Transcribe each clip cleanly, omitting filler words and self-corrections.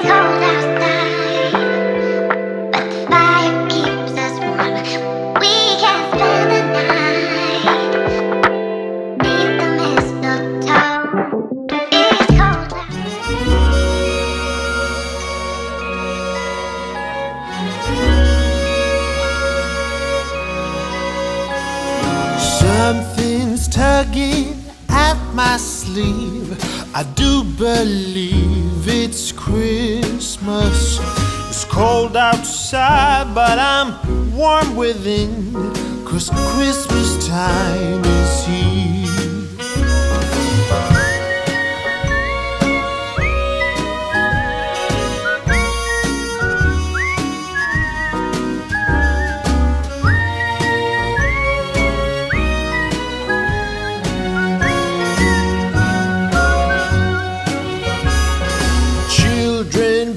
cold outside, but the fire keeps us warm. We can spend the night beneath the mistletoe. It's cold Something's tugging at my sleeve. I do believe it's Christmas. It's cold outside, but I'm warm within, 'cause Christmas time is here.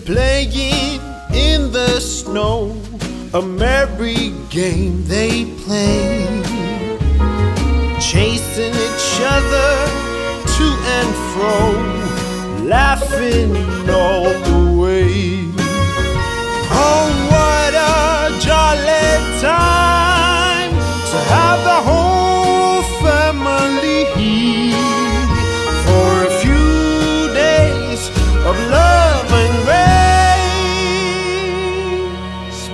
Playing in the snow, a merry game they play, chasing each other to and fro, laughing all the way. Oh, what a jolly time to have the whole family here for a few days of love and grace.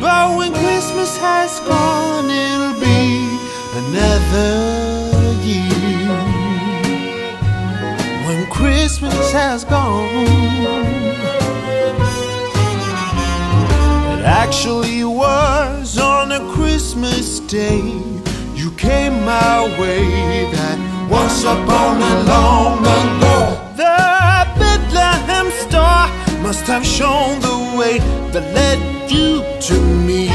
But when Christmas has gone, it'll be another year. When Christmas has gone, it actually was on a Christmas day you came my way, that once upon a long ago. The Bethlehem star must have shown the way that led you to me.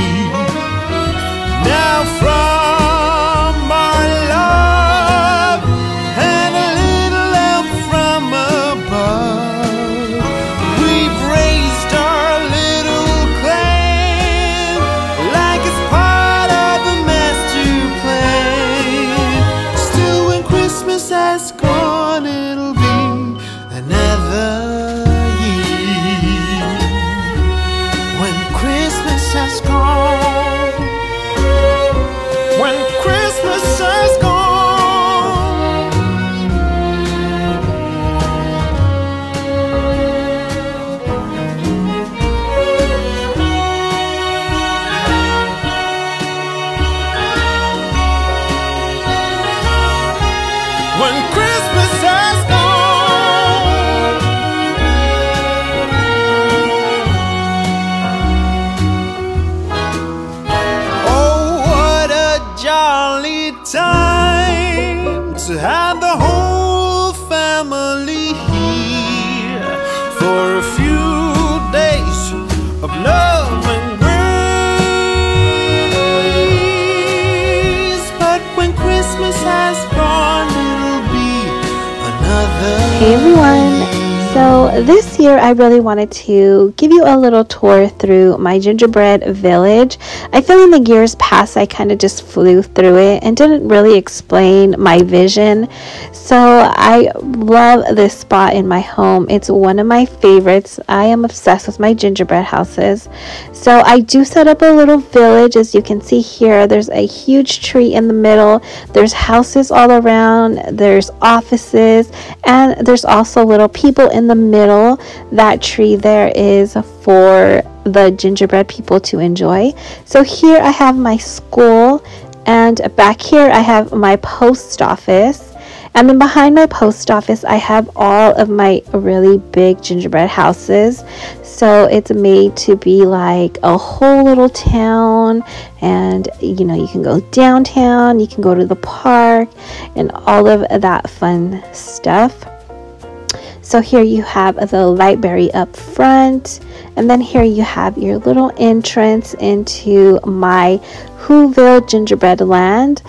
Now from our love and a little help from above, we've raised our little clan like it's part of a master plan. Still, when Christmas has gone, it'll be another year. When Christmas has gone, when Christmas has gone. When Christmas has gone. Oh, what a jolly time to have the whole family here for a few days of love and grace. But when Christmas has gone, it'll be another. Hey everyone! So this year I really wanted to give you a little tour through my gingerbread village. I feel in the years past I kind of just flew through it and didn't really explain my vision. So I love this spot in my home. It's one of my favorites. I am obsessed with my gingerbread houses. So I do set up a little village. As you can see here, there's a huge tree in the middle. There's houses all around. There's offices, and there's also little people in the middle. That tree there is for the gingerbread people to enjoy. So here I have my school, and back here I have my post office. And then behind my post office, I have all of my really big gingerbread houses. So it's made to be like a whole little town. And, you know, you can go downtown, you can go to the park, and all of that fun stuff. So here you have the library up front. And then here you have your little entrance into my Whoville gingerbread land.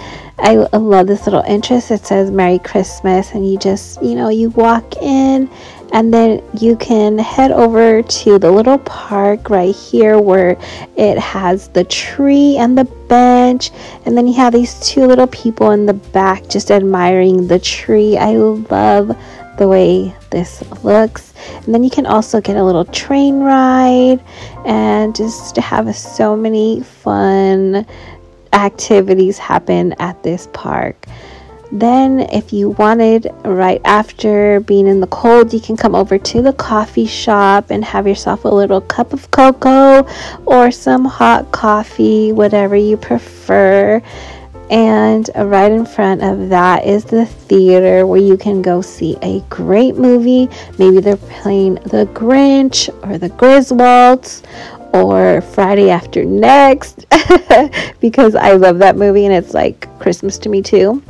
I love this little entrance. It says Merry Christmas, and you just, you know, you walk in, and then you can head over to the little park right here where it has the tree and the bench, and then you have these two little people in the back just admiring the tree. I love the way this looks. And then you can also get a little train ride and just have so many fun activities happen at this park. Then if you wanted, right after being in the cold, you can come over to the coffee shop and have yourself a little cup of cocoa or some hot coffee, whatever you prefer. And right in front of that is the theater where you can go see a great movie. Maybe they're playing The Grinch or The Griswolds or Friday After Next because I love that movie and it's like Christmas to me too.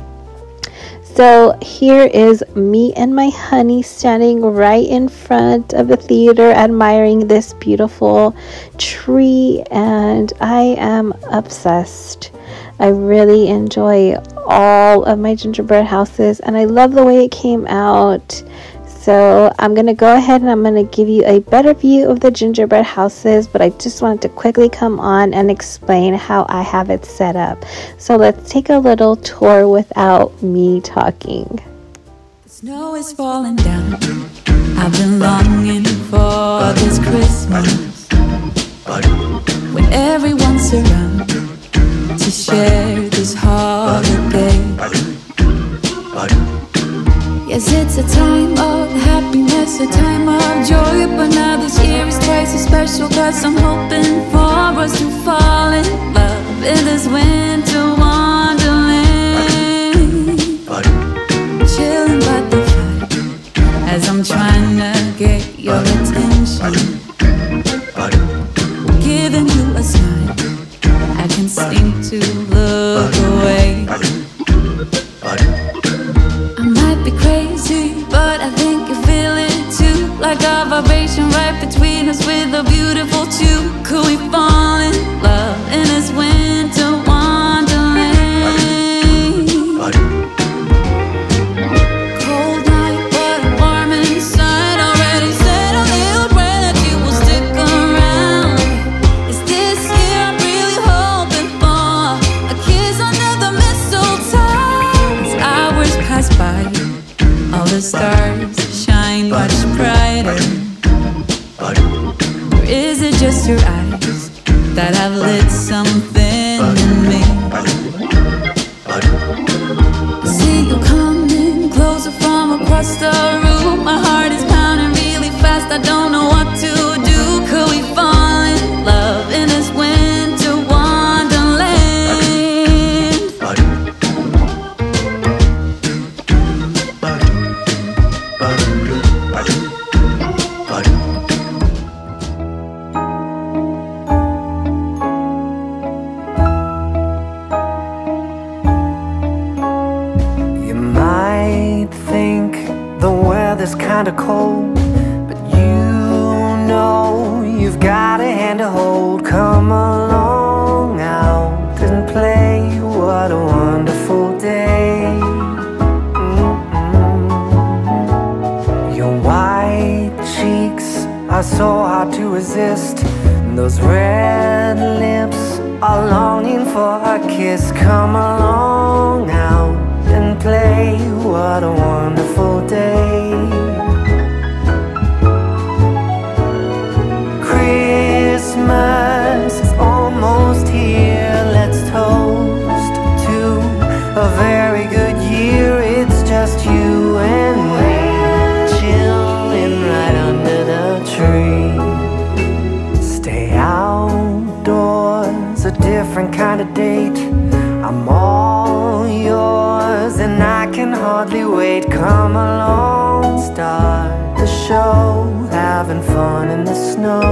So here is me and my honey standing right in front of the theater admiring this beautiful tree, and I am obsessed. I really enjoy all of my gingerbread houses and I love the way it came out. So I'm going to go ahead and I'm going to give you a better view of the gingerbread houses, but I just wanted to quickly come on and explain how I have it set up. So let's take a little tour without me talking. The snow is falling down. I've been longing for this Christmas, when everyone's around to share this holiday. Yes, it's a time of happiness, a time of joy, but now this year is twice as special, 'cause I'm hoping for us to fall in love in this winter wonderland. Chilling by the fire as I'm trying to get your attention, giving you a smile, I can seem to look away. I might be crazy, but I think you feel it too, like a vibration right between us with a beautiful tune. Could we fall in love in this winter wonderland? Cold night, but I'm warm inside. Already said a little prayer that you will stick around. Is this year I'm really hoping for a kiss under the mistletoe? As hours pass by, all the stars shine much brighter. Or is it just your eyes that have lit something in me? I see you coming closer from across the room. My heart is pounding really fast, I don't know what to do. Could we fall in love in this winter wonderland? You might think the weather's kinda cold, but you know you've got a hand to hold. Come along out and play, what a wonderful day. Your white cheeks are so hard to resist, and those red lips are longing for a kiss. Come along out and play, what a wonderful day. Christmas is almost here, let's toast to a very good year. It's just you and me, chilling right under the tree. Stay outdoors, a different kind of date. I'm all yours and I can hardly wait. Come along, start the show, having fun in the snow.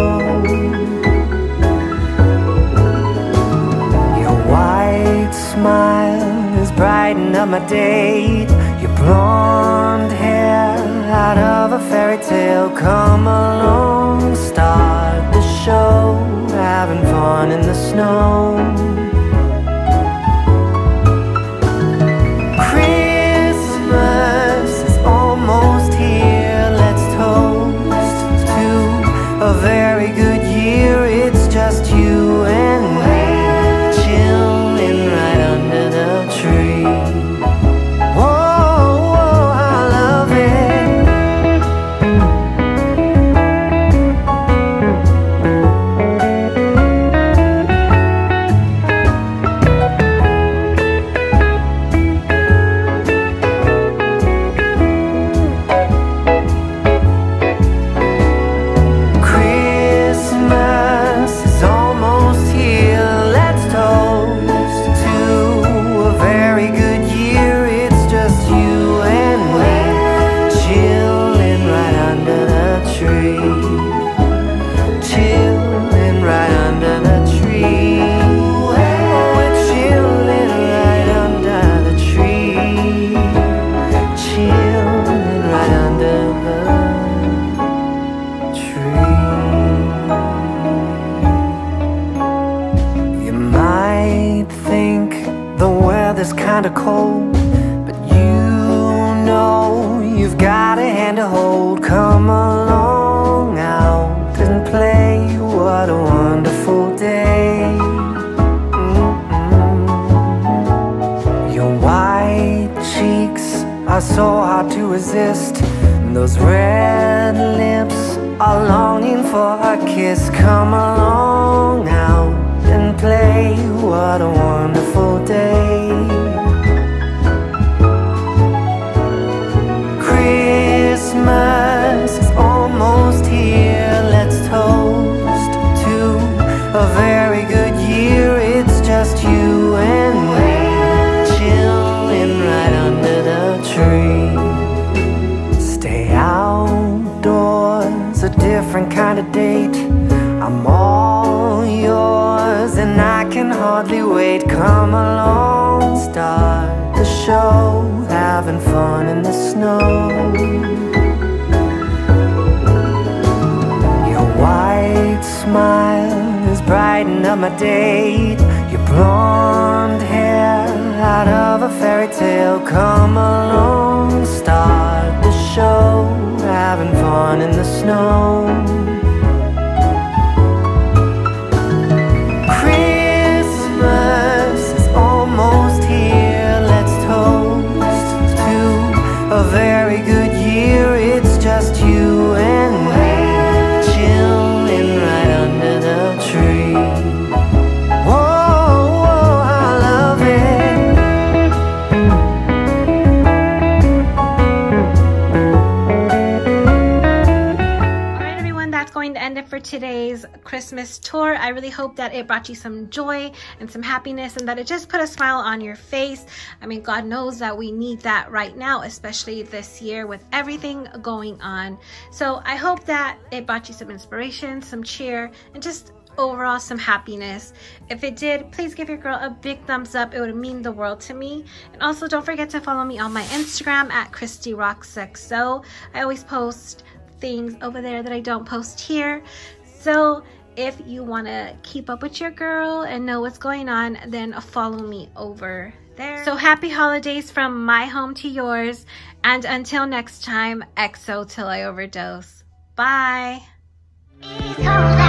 Your white smile is brightening up my day. Your blonde hair out of a fairy tale. Come along, start the show, having fun in the snow. Christmas is almost here, let's toast to a very good year. It's just you and me, chilling right under the tree. Whoa, whoa, I love it. You might think the weather's kinda cold, but you know you've got a hand to hold. Come along out and play, what a wonderful day. Your white cheeks are so hard to resist, those red lips are longing for a kiss. Come along out and play, what a wonderful day. Christmas is almost here, let's toast to a very good year. It's just you and me, chilling right under the tree. Stay outdoors, a different kind of date. I'm all yours and I can hardly wait. Come along, start the show, having fun in the snow. Your white smile is brightening up my day. Your blonde hair out of a fairy tale. Come along, start the show, having fun in the snow. Christmas is almost here, let's toast to a very good year. It's just you and me, chilling right under the tree. Whoa, whoa, I love it. Alright everyone, that's going to end it for today's Christmas tour. I really hope that it brought you some joy and some happiness and that it just put a smile on your face. I mean, God knows that we need that right now, especially this year with everything going on. So I hope that it brought you some inspiration, some cheer, and just overall some happiness. If it did, please give your girl a big thumbs up. It would mean the world to me. And also don't forget to follow me on my Instagram at ChristyRocksXO. I always post things over there that I don't post here. So if you want to keep up with your girl and know what's going on, then follow me over there. So happy holidays from my home to yours. And until next time, XO till I overdose. Bye. It's cold